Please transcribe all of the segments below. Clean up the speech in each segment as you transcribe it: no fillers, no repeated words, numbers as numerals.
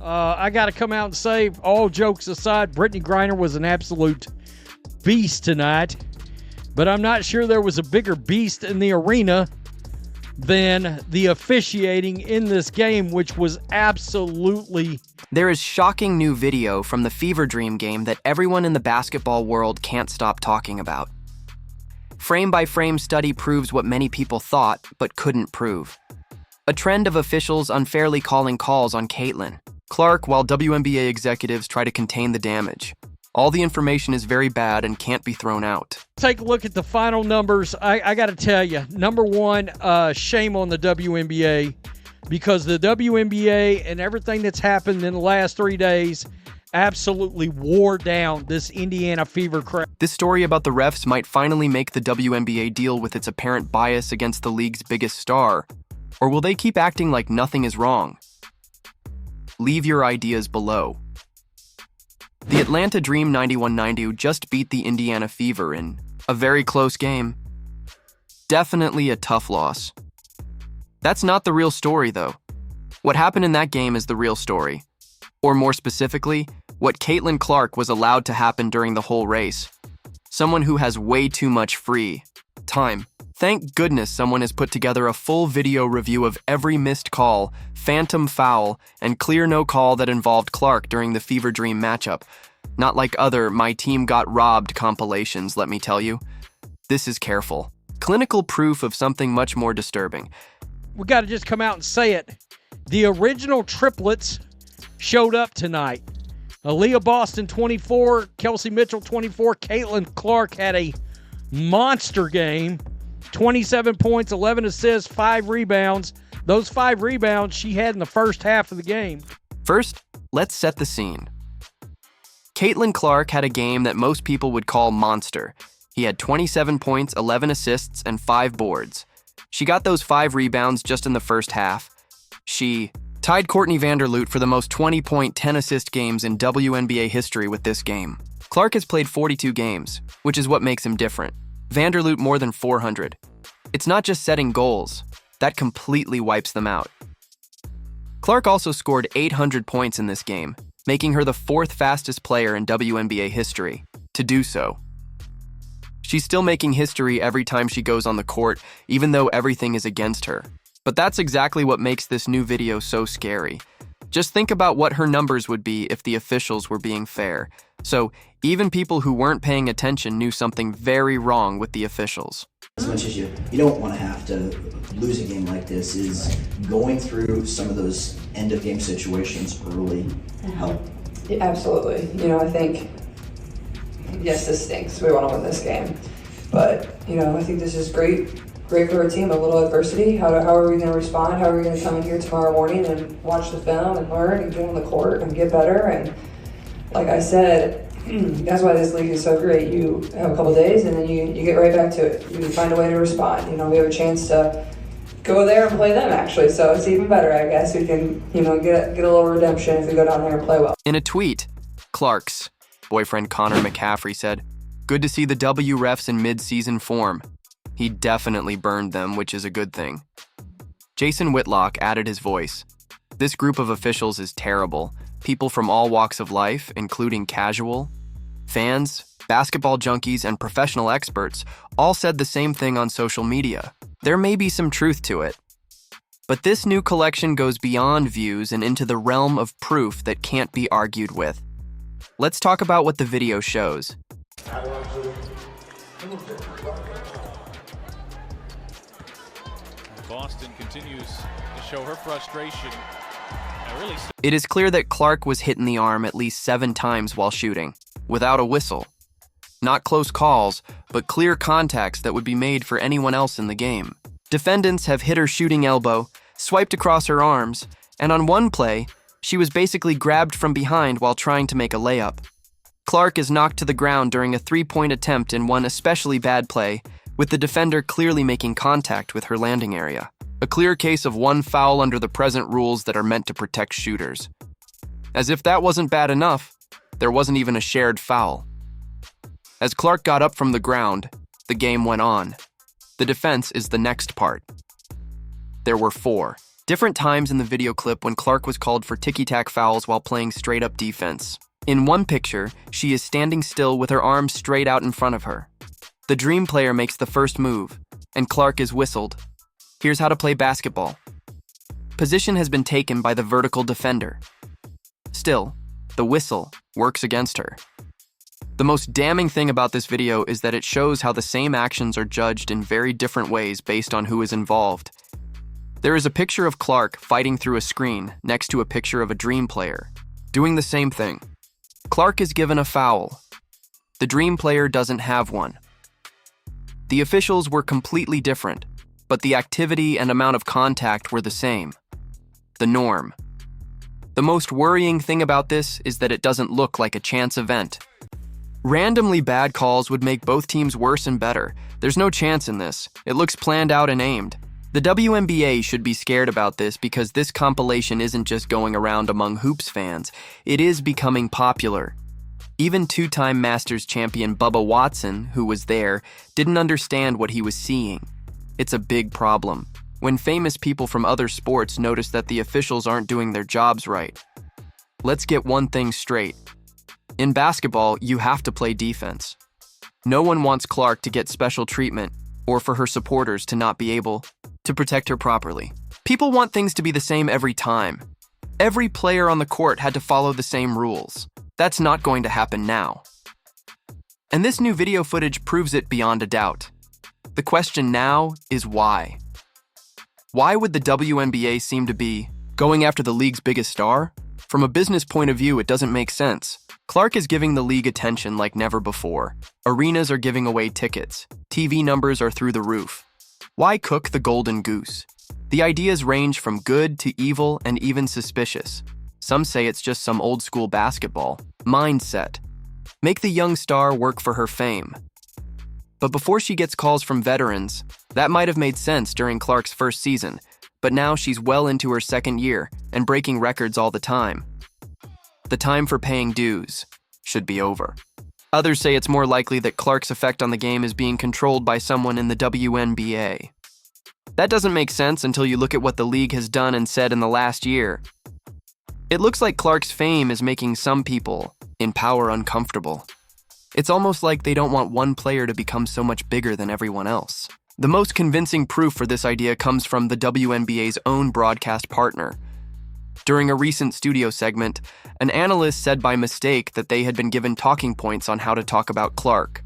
I got to come out and say, all jokes aside, Brittany Griner was an absolute beast tonight. But I'm not sure there was a bigger beast in the arena than the officiating in this game, which was absolutely... There is shocking new video from the Fever Dream game that everyone in the basketball world can't stop talking about. Frame-by-frame study proves what many people thought but couldn't prove. A trend of officials unfairly calling calls on Caitlin Clark while WNBA executives try to contain the damage. All the information is very bad and can't be thrown out. Take a look at the final numbers. I got to tell you, number one, shame on the WNBA, because the WNBA and everything that's happened in the last 3 days absolutely wore down this Indiana Fever crowd. This story about the refs might finally make the WNBA deal with its apparent bias against the league's biggest star. Or will they keep acting like nothing is wrong? Leave your ideas below. The Atlanta Dream 91-90 just beat the Indiana Fever in a very close game. Definitely a tough loss. That's not the real story, though. What happened in that game is the real story. Or more specifically, what Caitlin Clark was allowed to happen during the whole race. Someone who has way too much free time. Thank goodness someone has put together a full video review of every missed call, phantom foul, and clear no call that involved Clark during the Fever Dream matchup. Not like other "my team got robbed" compilations, let me tell you. This is careful. Clinical proof of something much more disturbing. We got to just come out and say it. The original triplets showed up tonight. Aaliyah Boston, 24, Kelsey Mitchell, 24. Caitlin Clark had a monster game. 27 points, 11 assists, 5 rebounds. Those 5 rebounds she had in the first half of the game. First, let's set the scene. Caitlin Clark had a game that most people would call monster. He had 27 points, 11 assists, and 5 boards. She got those 5 rebounds just in the first half. She tied Courtney Vanderloot for the most 20-point, 10-assist games in WNBA history with this game. Clark has played 42 games, which is what makes him different. Vanderloot more than 400. It's not just setting goals. That completely wipes them out. Clark also scored 800 points in this game, making her the 4th fastest player in WNBA history to do so. She's still making history every time she goes on the court, even though everything is against her. But that's exactly what makes this new video so scary. Just think about what her numbers would be if the officials were being fair. So, even people who weren't paying attention knew something very wrong with the officials. As much as you don't want to have to lose a game like this, is going through some of those end-of-game situations early help? Yeah, absolutely. I think, yes, this stinks. We want to win this game. But, I think this is great for our team, a little adversity. How are we going to respond? How are we going to come in here tomorrow morning and watch the film and learn and get on the court and get better? And like I said, that's why this league is so great. You have a couple days and then you get right back to it. You find a way to respond. We have a chance to go there and play them, actually. So it's even better, I guess. We can, get a little redemption if we go down there and play well. In a tweet, Clark's boyfriend Connor McCaffrey said, "Good to see the W refs in mid-season form. He definitely burned them, which is a good thing." Jason Whitlock added his voice. "This group of officials is terrible. People from all walks of life, including casual, fans, basketball junkies, and professional experts, all said the same thing on social media. There may be some truth to it. But this new collection goes beyond views and into the realm of proof that can't be argued with. Let's talk about what the video shows." Boston continues to show her frustration. It is clear that Clark was hit in the arm at least 7 times while shooting, without a whistle. Not close calls, but clear contacts that would be made for anyone else in the game. Defendants have hit her shooting elbow, swiped across her arms, and on one play, she was basically grabbed from behind while trying to make a layup. Clark is knocked to the ground during a 3-point attempt in one especially bad play, with the defender clearly making contact with her landing area. A clear case of one foul under the present rules that are meant to protect shooters. As if that wasn't bad enough, there wasn't even a shared foul. As Clark got up from the ground, the game went on. The defense is the next part. There were 4. Different times in the video clip when Clark was called for ticky-tack fouls while playing straight-up defense. In one picture, she is standing still with her arms straight out in front of her. The Dream player makes the first move, and Clark is whistled. Here's how to play basketball. Position has been taken by the vertical defender. Still, the whistle works against her. The most damning thing about this video is that it shows how the same actions are judged in very different ways based on who is involved. There is a picture of Clark fighting through a screen next to a picture of a Dream player, doing the same thing. Clark is given a foul. The Dream player doesn't have one. The officials were completely different, but the activity and amount of contact were the same. The norm. The most worrying thing about this is that it doesn't look like a chance event. Randomly bad calls would make both teams worse and better. There's no chance in this. It looks planned out and aimed. The WNBA should be scared about this because this compilation isn't just going around among hoops fans. It is becoming popular. Even two-time Masters champion Bubba Watson, who was there, didn't understand what he was seeing. It's a big problem when famous people from other sports notice that the officials aren't doing their jobs right. Let's get one thing straight. In basketball, you have to play defense. No one wants Clark to get special treatment or for her supporters to not be able to protect her properly. People want things to be the same every time. Every player on the court had to follow the same rules. That's not going to happen now. And this new video footage proves it beyond a doubt. The question now is why? Why would the WNBA seem to be going after the league's biggest star? From a business point of view, it doesn't make sense. Clark is giving the league attention like never before. Arenas are giving away tickets. TV numbers are through the roof. Why cook the golden goose? The ideas range from good to evil and even suspicious. Some say it's just some old-school basketball mindset. Make the young star work for her fame. But before she gets calls from veterans, that might have made sense during Clark's first season, but now she's well into her second year and breaking records all the time. The time for paying dues should be over. Others say it's more likely that Clark's effect on the game is being controlled by someone in the WNBA. That doesn't make sense until you look at what the league has done and said in the last year. It looks like Clark's fame is making some people in power uncomfortable. It's almost like they don't want one player to become so much bigger than everyone else. The most convincing proof for this idea comes from the WNBA's own broadcast partner. During a recent studio segment, an analyst said by mistake that they had been given talking points on how to talk about Clark.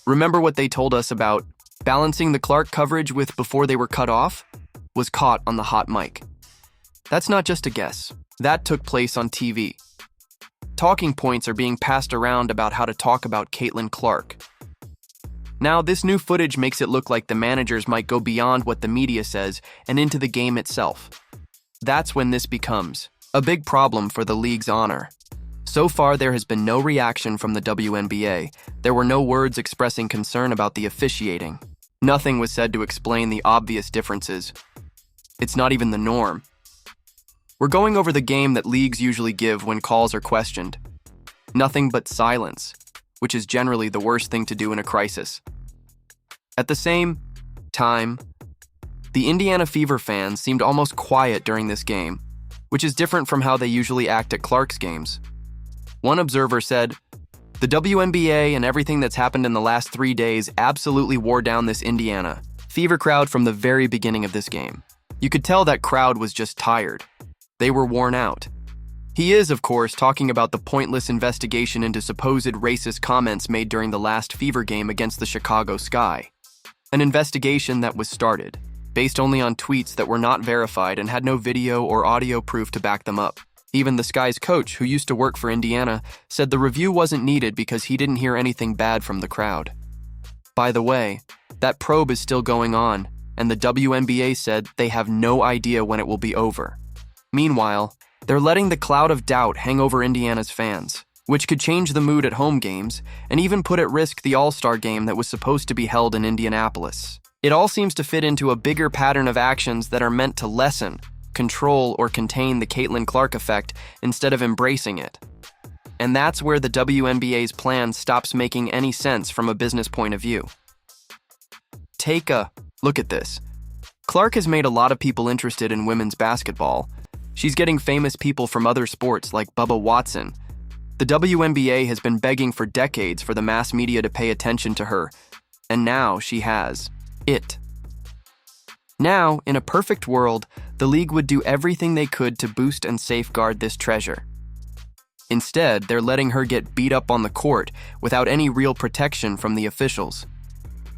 Remember what they told us about balancing the Clark coverage with before they were cut off? Was caught on the hot mic. That's not just a guess. That took place on TV. Talking points are being passed around about how to talk about Caitlin Clark. Now, this new footage makes it look like the managers might go beyond what the media says and into the game itself. That's when this becomes a big problem for the league's honor. So far, there has been no reaction from the WNBA. There were no words expressing concern about the officiating. Nothing was said to explain the obvious differences. It's not even the norm. We're going over the game that leagues usually give when calls are questioned. Nothing but silence, which is generally the worst thing to do in a crisis. At the same time, the Indiana Fever fans seemed almost quiet during this game, which is different from how they usually act at Clark's games. One observer said, "The WNBA and everything that's happened in the last 3 days absolutely wore down this Indiana Fever crowd from the very beginning of this game. You could tell that crowd was just tired. They were worn out." He is, of course, talking about the pointless investigation into supposed racist comments made during the last Fever game against the Chicago Sky. An investigation that was started, based only on tweets that were not verified and had no video or audio proof to back them up. Even the Sky's coach, who used to work for Indiana, said the review wasn't needed because he didn't hear anything bad from the crowd. By the way, that probe is still going on, and the WNBA said they have no idea when it will be over. Meanwhile, they're letting the cloud of doubt hang over Indiana's fans, which could change the mood at home games and even put at risk the All-Star game that was supposed to be held in Indianapolis. It all seems to fit into a bigger pattern of actions that are meant to lessen, control, or contain the Caitlin Clark effect instead of embracing it. And that's where the WNBA's plan stops making any sense from a business point of view. Take a look at this. Clark has made a lot of people interested in women's basketball. She's getting famous people from other sports like Bubba Watson. The WNBA has been begging for decades for the mass media to pay attention to her, and now she has it. Now, in a perfect world, the league would do everything they could to boost and safeguard this treasure. Instead, they're letting her get beat up on the court without any real protection from the officials.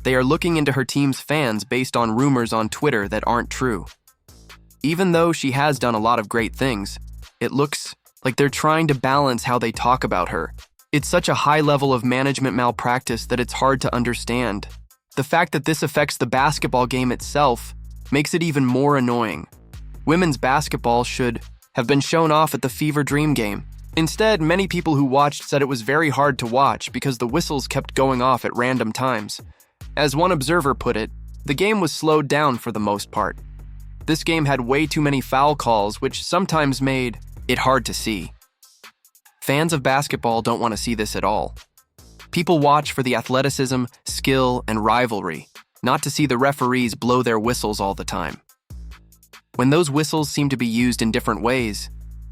They are looking into her team's fans based on rumors on Twitter that aren't true. Even though she has done a lot of great things, it looks like they're trying to balance how they talk about her. It's such a high level of management malpractice that it's hard to understand. The fact that this affects the basketball game itself makes it even more annoying. Women's basketball should have been shown off at the Fever Dream game. Instead, many people who watched said it was very hard to watch because the whistles kept going off at random times. As one observer put it, the game was slowed down for the most part. This game had way too many foul calls, which sometimes made it hard to see. Fans of basketball don't want to see this at all. People watch for the athleticism, skill, and rivalry, not to see the referees blow their whistles all the time. When those whistles seem to be used in different ways,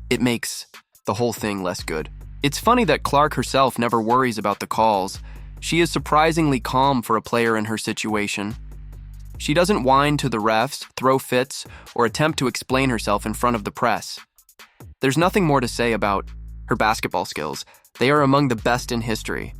it makes the whole thing less good. It's funny that Clark herself never worries about the calls. She is surprisingly calm for a player in her situation. She doesn't whine to the refs, throw fits, or attempt to explain herself in front of the press. There's nothing more to say about her basketball skills. They are among the best in history.